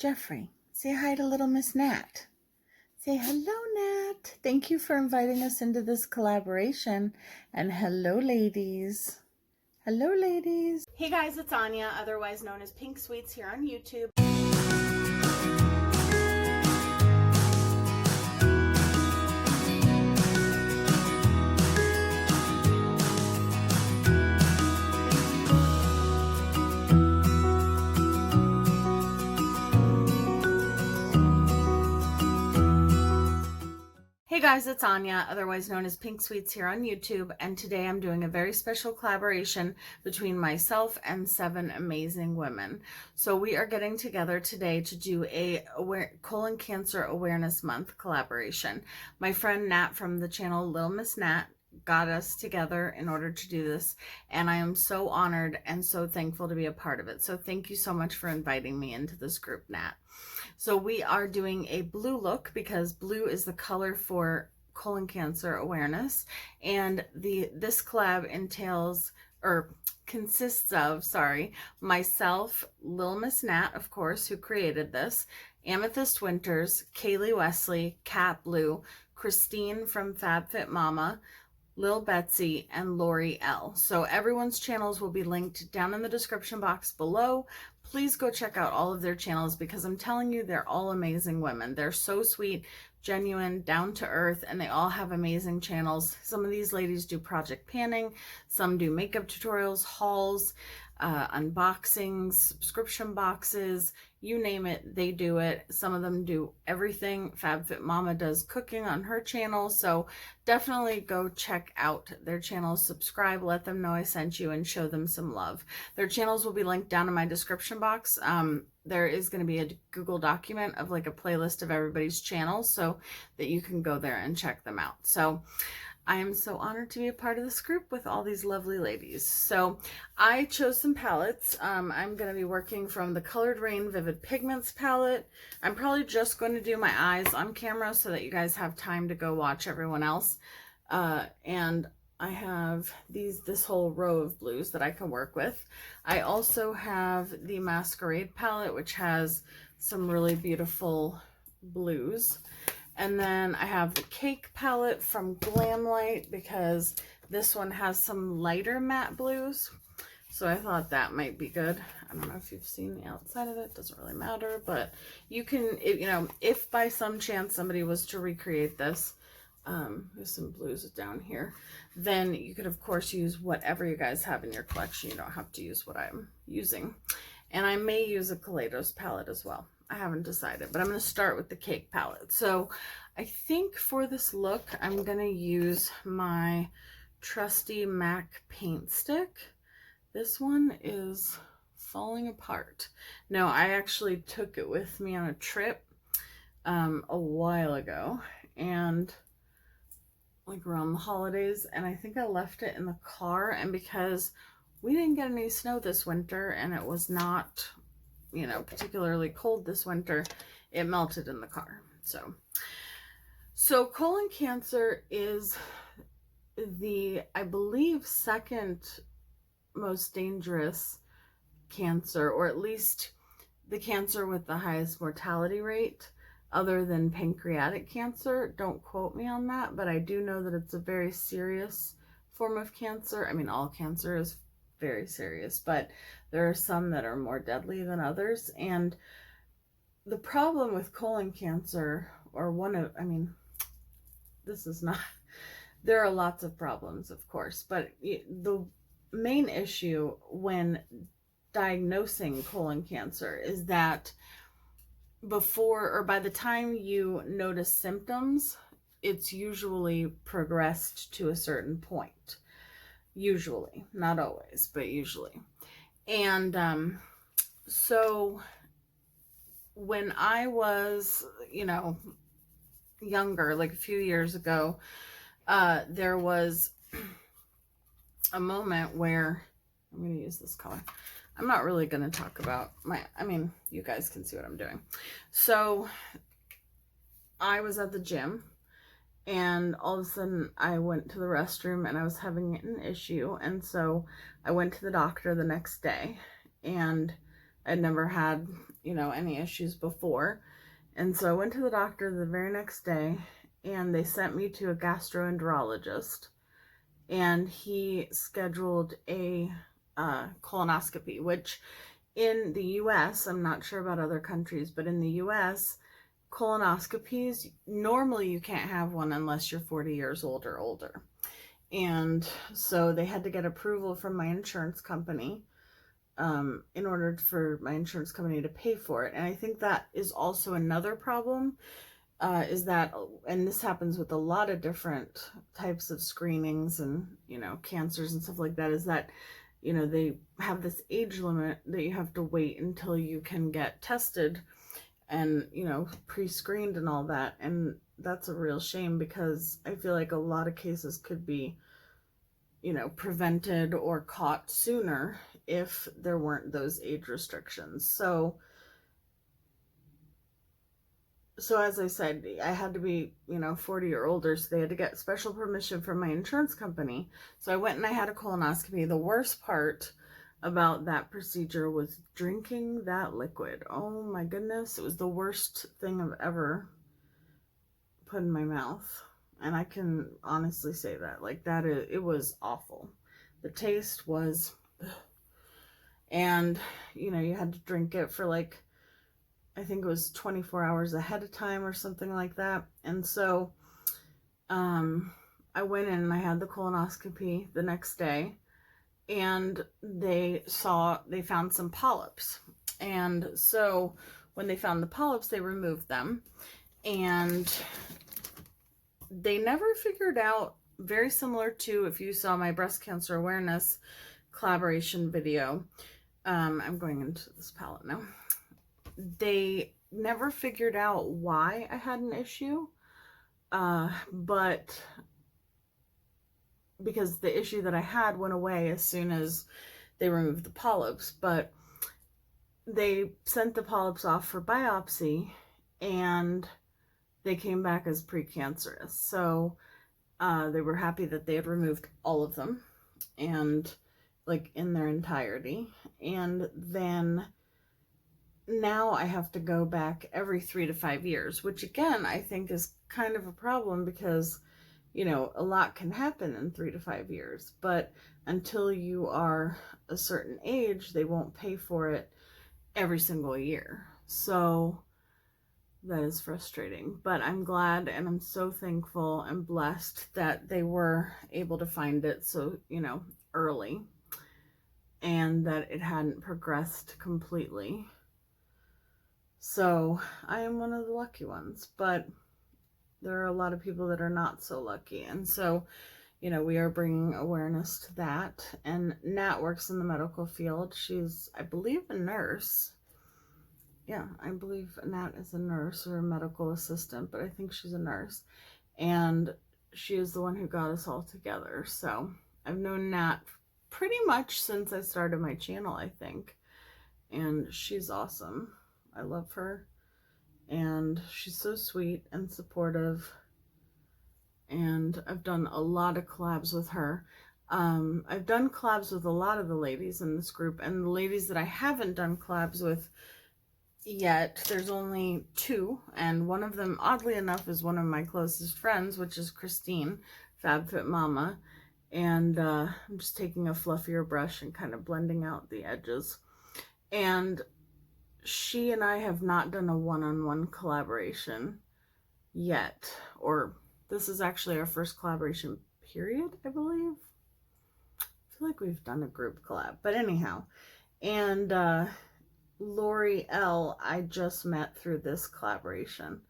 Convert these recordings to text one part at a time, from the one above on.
Jeffree. Say hi to little Miss Nat. Say hello, Nat. Thank you for inviting us into this collaboration. And hello, ladies. Hello, ladies. Hey guys, it's Anya, otherwise known as Pink Sweets here on YouTube. Hey guys, it's Anya, otherwise known as Pink Sweets here on YouTube, and today I'm doing a very special collaboration between myself and 7 amazing women. So we are getting together today to do a colon cancer awareness month collaboration. My friend Nat from the channel Little Miss Nat got us together in order to do this, and I am so honored and so thankful to be a part of it. So thank you so much for inviting me into this group, Nat. So we are doing a blue look because blue is the color for colon cancer awareness, and this collab consists of myself, Little Miss Nat, of course, who created this, Amethyst Winters, Kaylee Wesley, Cat Blue, Christine from FabFitMama, Lil Betsy, and Lori L. So everyone's channels will be linked down in the description box below. Please go check out all of their channels because I'm telling you, they're all amazing women. They're so sweet, genuine, down to earth, and they all have amazing channels. Some of these ladies do project panning, some do makeup tutorials, hauls, unboxings, subscription boxes, you name it, they do it. Some of them do everything. FabFitMama does cooking on her channel, so definitely go check out their channels, subscribe, let them know I sent you, and show them some love. Their channels will be linked down in my description box. There is going to be a Google document of like a playlist of everybody's channels so that you can go there and check them out. So I am so honored to be a part of this group with all these lovely ladies. So I chose some palettes. I'm going to be working from the Colored Raine Vivid Pigments palette. I'm probably just going to do my eyes on camera so that you guys have time to go watch everyone else. And I have this whole row of blues that I can work with. I also have the Masquerade palette, which has some really beautiful blues. And then I have the Cake palette from GlamLite because this one has some lighter matte blues. So I thought that might be good. I don't know if you've seen the outside of it. Doesn't really matter. But you can, if by some chance somebody was to recreate this, there's some blues down here, then you could, of course, use whatever you guys have in your collection. You don't have to use what I'm using. And I may use a Kaleidos palette as well. I haven't decided, but I'm going to start with the Cake palette. So I think for this look, I'm going to use my trusty MAC paint stick. This one is falling apart. No, I actually took it with me on a trip a while ago, and like around the holidays, and I think I left it in the car, and because we didn't get any snow this winter and it was not particularly cold this winter, it melted in the car. So colon cancer is I believe, second most dangerous cancer, or at least the cancer with the highest mortality rate, other than pancreatic cancer. Don't quote me on that, but I do know that it's a very serious form of cancer. I mean, all cancer is very serious, but there are some that are more deadly than others. And the problem with colon cancer, there are lots of problems, of course, but the main issue when diagnosing colon cancer is that before or by the time you notice symptoms, it's usually progressed to a certain point. Usually, not always, but usually. And so when I was, younger, like a few years ago, there was a moment where, I'm going to use this color. I'm not really going to talk about you guys can see what I'm doing. So I was at the gym, and all of a sudden I went to the restroom and I was having an issue, and so I went to the doctor the next day, and I'd never had, you know, any issues before. And so I went to the doctor the very next day, and they sent me to a gastroenterologist, and he scheduled a colonoscopy, which in the US, I'm not sure about other countries, but in the US, colonoscopies, normally you can't have one unless you're 40 years old or older. And so they had to get approval from my insurance company in order for my insurance company to pay for it. And I think that is also another problem, is that, and this happens with a lot of different types of screenings and, you know, cancers and stuff like that, is that, you know, they have this age limit that you have to wait until you can get tested and, you know, pre-screened and all that. And that's a real shame, because I feel like a lot of cases could be, you know, prevented or caught sooner if there weren't those age restrictions. So as I said, I had to be, you know, 40 or older, so they had to get special permission from my insurance company. So I went and I had a colonoscopy. The worst part about that procedure was drinking that liquid. Oh my goodness, it was the worst thing I've ever put in my mouth. And I can honestly say that, like, that it was awful. The taste was, and, you know, you had to drink it for like, I think it was 24 hours ahead of time or something like that. And so I went in and I had the colonoscopy the next day, and they found some polyps. And so when they found the polyps, they removed them, and they never figured out, very similar to if you saw my breast cancer awareness collaboration video. I'm going into this palette now. They never figured out why I had an issue, but because the issue that I had went away as soon as they removed the polyps. But they sent the polyps off for biopsy, and they came back as precancerous. So they were happy that they had removed all of them, and like in their entirety. And then now I have to go back every 3 to 5 years, which again, I think is kind of a problem, because, you know, a lot can happen in 3 to 5 years, but until you are a certain age, they won't pay for it every single year. So that is frustrating, but I'm glad and I'm so thankful and blessed that they were able to find it so, you know, early, and that it hadn't progressed completely. So I am one of the lucky ones, but there are a lot of people that are not so lucky. And so, you know, we are bringing awareness to that. And Nat works in the medical field. She's, I believe, a nurse. Yeah, I believe Nat is a nurse or a medical assistant, but I think she's a nurse. And she is the one who got us all together. So I've known Nat pretty much since I started my channel, I think. And she's awesome. I love her, and she's so sweet and supportive, and I've done a lot of collabs with her. I've done collabs with a lot of the ladies in this group, and the ladies that I haven't done collabs with yet, there's only 2, and one of them, oddly enough, is one of my closest friends, which is Christine, FabFitMama. And I'm just taking a fluffier brush and kind of blending out the edges. And she and I have not done a one-on-one collaboration yet, or this is actually our first collaboration period, I believe. I feel like we've done a group collab, but anyhow. And Lori L, I just met through this collaboration,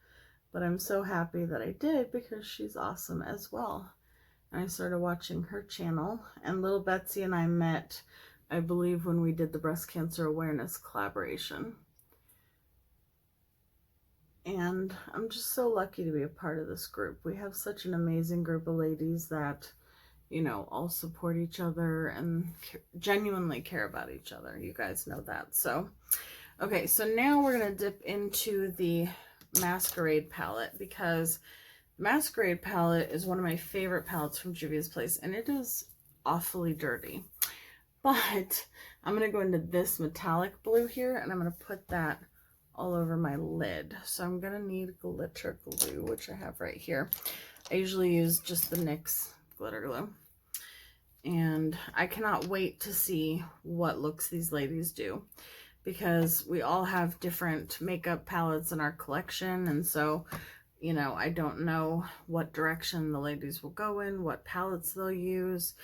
but I'm so happy that I did, because she's awesome as well. And I started watching her channel, and little Betsy and I met, I believe, when we did the breast cancer awareness collaboration. And I'm just so lucky to be a part of this group. We have such an amazing group of ladies that, you know, all support each other and genuinely care about each other. You guys know that. So, okay, so now we're going to dip into the Masquerade palette, because the Masquerade palette is one of my favorite palettes from Juvia's Place, and it is awfully dirty. But I'm going to go into this metallic blue here, and I'm going to put that all over my lid. So I'm going to need glitter glue, which I have right here. I usually use just the NYX glitter glue. And I cannot wait to see what looks these ladies do, because we all have different makeup palettes in our collection. And so, you know, I don't know what direction the ladies will go in, what palettes they'll use.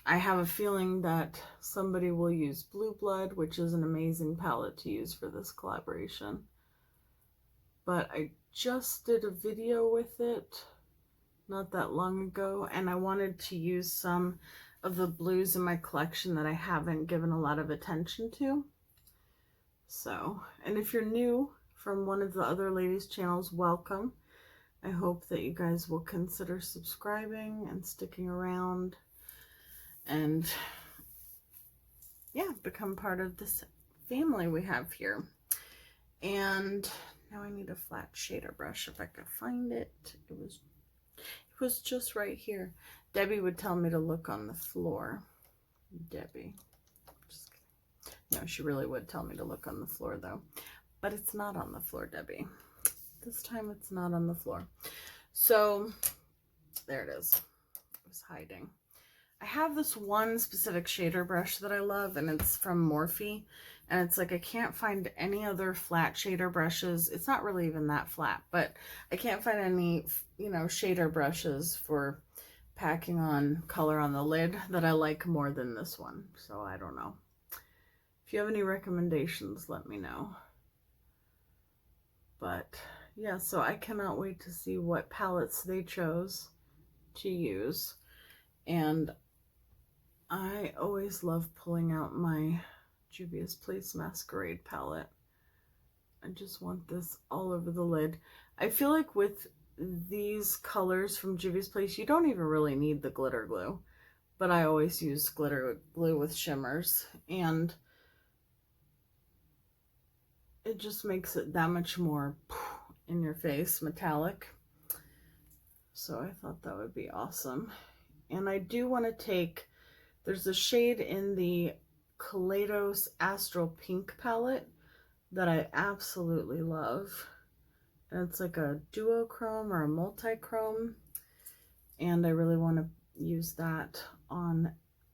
I have a feeling that somebody will use Blue Blood, which is an amazing palette to use for this collaboration. But I just did a video with it not that long ago, and I wanted to use some of the blues in my collection that I haven't given a lot of attention to. So, and if you're new from one of the other ladies' channels, welcome. I hope that you guys will consider subscribing and sticking around and yeah, become part of this family we have here. And now I need a flat shader brush if I could find it. It was just right here. Debbie would tell me to look on the floor. Debbie. Just kidding. No, she really would tell me to look on the floor though. But it's not on the floor, Debbie. This time it's not on the floor. So there it is. It was hiding. I have this one specific shader brush that I love, and it's from Morphe, and it's like I can't find any other flat shader brushes. It's not really even that flat, but I can't find any, you know, shader brushes for packing on color on the lid that I like more than this one. So I don't know. If you have any recommendations, let me know. But yeah, so I cannot wait to see what palettes they chose to use. And I always love pulling out my Juvia's Place Masquerade palette. I just want this all over the lid. I feel like with these colors from Juvia's Place, you don't even really need the glitter glue, but I always use glitter glue with shimmers, and it just makes it that much more in your face metallic. So I thought that would be awesome. And I do want to take, there's a shade in the Kaleidos Astral-Pink palette that I absolutely love. And it's like a duochrome or a multi-chrome. And I really want to use that on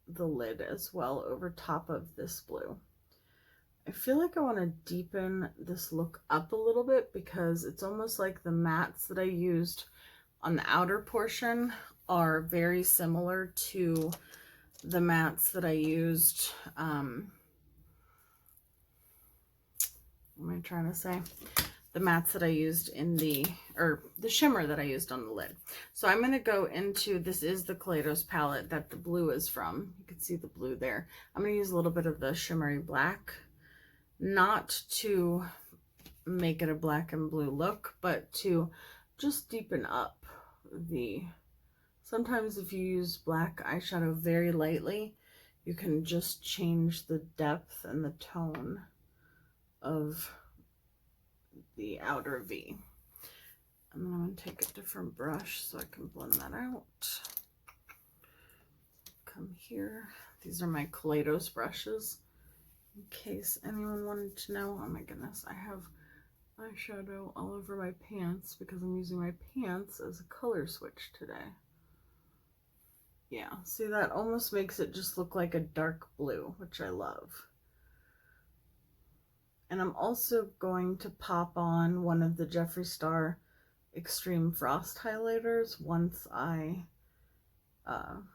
the lid as well over top of this blue. I feel like I want to deepen this look up a little bit, because it's almost like the mattes that I used on the outer portion are very similar to the mattes that I used, what am I trying to say? The mattes that I used in the shimmer that I used on the lid. So I'm going to go into, this is the Kaleidos palette that the blue is from. You can see the blue there. I'm going to use a little bit of the shimmery black, not to make it a black and blue look, but to just deepen up the, sometimes if you use black eyeshadow very lightly, you can just change the depth and the tone of the outer V. And then I'm going to take a different brush so I can blend that out. Come here. These are my Kaleidos brushes, in case anyone wanted to know. Oh my goodness, I have eyeshadow all over my pants because I'm using my pants as a color switch today. Yeah, see, that almost makes it just look like a dark blue, which I love. And I'm also going to pop on one of the Jeffree Star Extreme Frost highlighters once I am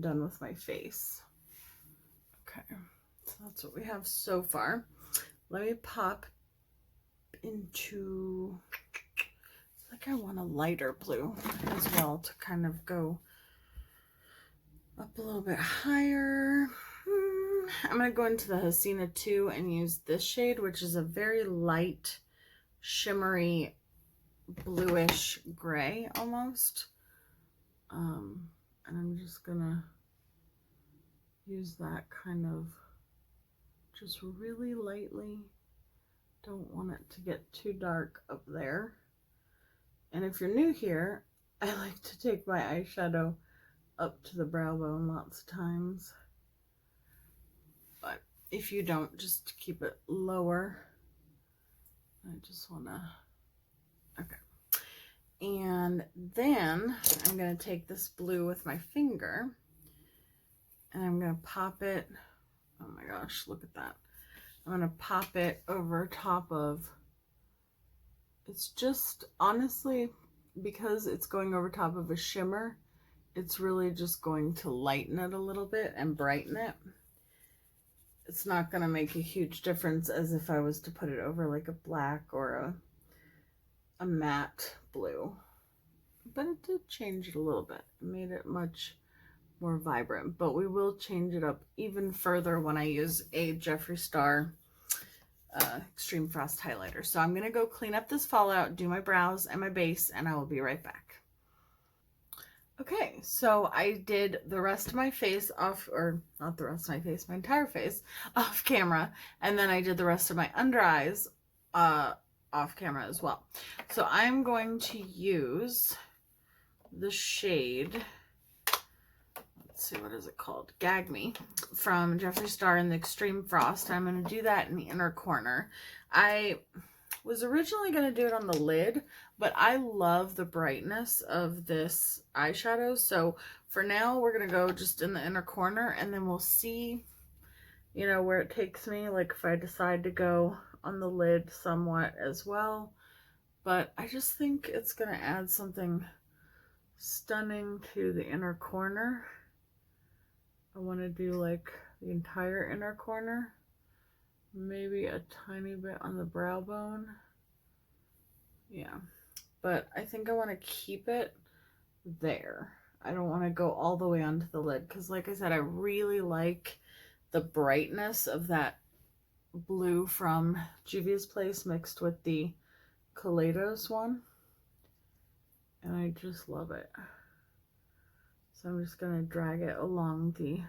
done with my face. Okay, so that's what we have so far. Let me pop into, I think I want a lighter blue as well to kind of go up a little bit higher. I'm going to go into the Hasina 2 and use this shade, which is a very light, shimmery, bluish gray almost. And I'm just going to use that kind of just really lightly. Don't want it to get too dark up there. And if you're new here, I like to take my eyeshadow up to the brow bone lots of times. if you don't, just keep it lower. I just want to, okay. And then I'm going to take this blue with my finger and I'm going to pop it. Oh my gosh, look at that. I'm going to pop it over top of, it's just, honestly, because it's going over top of a shimmer, it's really just going to lighten it a little bit and brighten it. It's not going to make a huge difference as if I was to put it over like a black or a matte blue. But it did change it a little bit. It made it much more vibrant. But we will change it up even further when I use a Jeffree Star Extreme Frost highlighter. So I'm going to go clean up this fallout, do my brows and my base, and I will be right back. Okay, so I did the rest of my face off, or not the rest of my face, my entire face off camera, and then I did the rest of my under eyes off camera as well. So I'm going to use the shade, let's see, what is it called? Gag Me from Jeffree Star in the Extreme Frost. I'm going to do that in the inner corner. I was originally going to do it on the lid, but I love the brightness of this eyeshadow. So for now, we're going to go just in the inner corner, and then we'll see, you know, where it takes me. Like if I decide to go on the lid somewhat as well. But I just think it's going to add something stunning to the inner corner. I want to do like the entire inner corner. Maybe a tiny bit on the brow bone. Yeah, but I think I want to keep it there. I don't want to go all the way onto the lid because, like I said, I really like the brightness of that blue from Juvia's Place mixed with the Kaleidos one. And I just love it. So I'm just going to drag it along the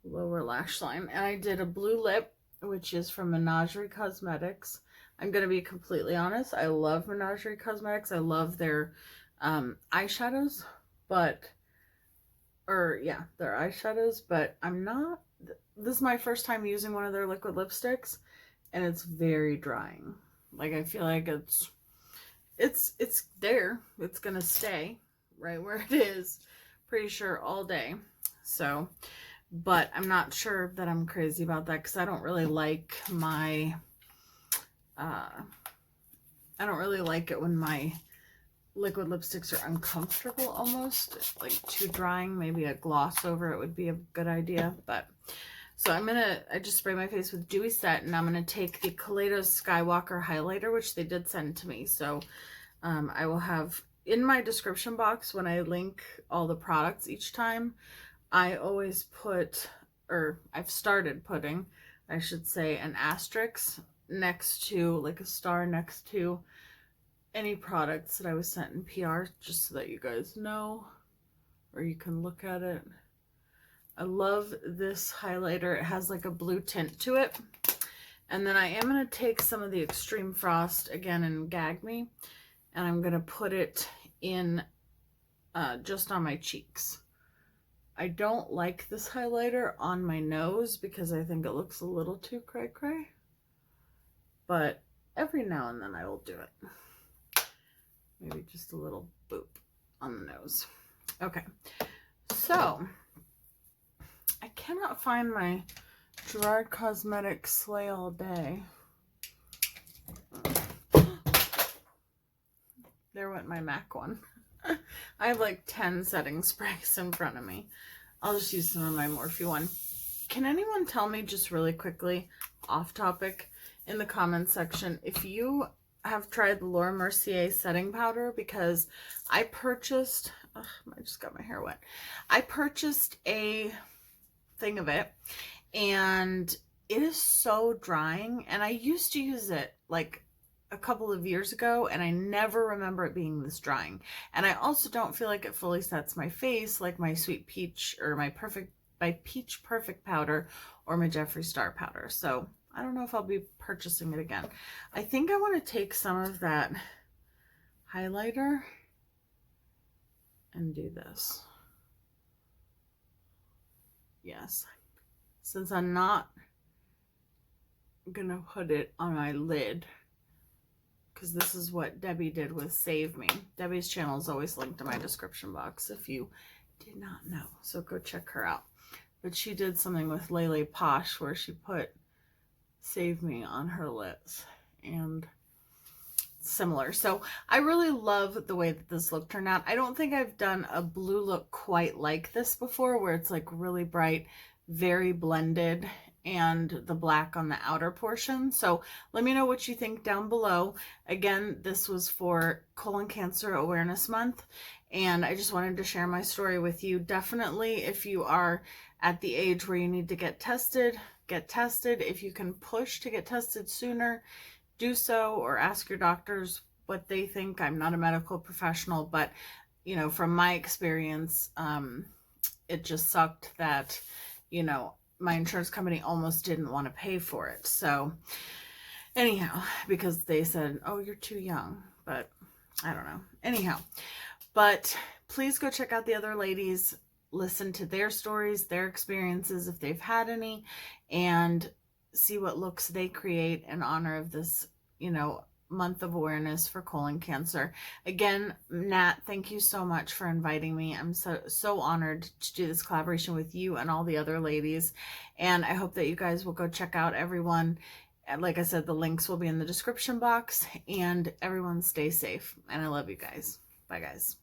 lower lash line. And I did a blue lip, which is from Menagerie Cosmetics. I'm going to be completely honest. I love Menagerie Cosmetics. I love their eyeshadows, but, their eyeshadows, but I'm not, this is my first time using one of their liquid lipsticks, and it's very drying. Like, I feel like it's there. It's going to stay right where it is, pretty sure all day. So, but I'm not sure that I'm crazy about that because I don't really like my, I don't really like it when my liquid lipsticks are uncomfortable almost, like too drying. Maybe a gloss over it would be a good idea. But so I just spray my face with Dewy Set, and I'm going to take the Kaleidos Skywalker highlighter, which they did send to me. So I will have in my description box when I link all the products each time, I always put, or I've started putting, I should say, an asterisk next to, like a star next to any products that I was sent in PR, just so that you guys know, or you can look at it. I love this highlighter. It has like a blue tint to it. And then I am going to take some of the Extreme Frost again in Gag Me, and I'm going to put it in just on my cheeks. I don't like this highlighter on my nose because I think it looks a little too cray-cray. But every now and then I will do it. Maybe just a little boop on the nose. Okay, so I cannot find my Gerard Cosmetics Slay All Day. There went my MAC one. I have like 10 setting sprays in front of me. I'll just use some of my Morphe one. Can anyone tell me just really quickly, off topic, in the comments section, if you have tried the Laura Mercier setting powder? Because I purchased, I just got my hair wet. I purchased a thing of it, and it is so drying, and I used to use it like a couple of years ago, and I never remember it being this drying. And I also don't feel like it fully sets my face like my Sweet Peach or my Peach Perfect powder or my Jeffree Star powder. So I don't know if I'll be purchasing it again. I think I want to take some of that highlighter and do this. Yes, since I'm not gonna put it on my lid because this is what Debbie did with Save Me. Debbie's channel is always linked in my description box if you did not know, so go check her out. But she did something with Lele Posh where she put Save Me on her lips, and similar. So I really love the way that this look turned out. I don't think I've done a blue look quite like this before, where it's like really bright, very blended, and the black on the outer portion. So let me know what you think down below. Again, this was for Colon Cancer Awareness Month, and I just wanted to share my story with you. Definitely, if you are at the age where you need to get tested, get tested. If you can push to get tested sooner, do so, or ask your doctors what they think. I'm not a medical professional, but you know, from my experience, it just sucked that, you know, my insurance company almost didn't want to pay for it. So anyhow, because they said, oh, you're too young, but I don't know. Anyhow, but please go check out the other ladies, listen to their stories, their experiences, if they've had any, and see what looks they create in honor of this, you know, month of awareness for colon cancer. Again, Nat, thank you so much for inviting me. I'm so honored to do this collaboration with you and all the other ladies, and I hope that you guys will go check out everyone. Like I said, the links will be in the description box, and everyone stay safe, and I love you guys. Bye guys.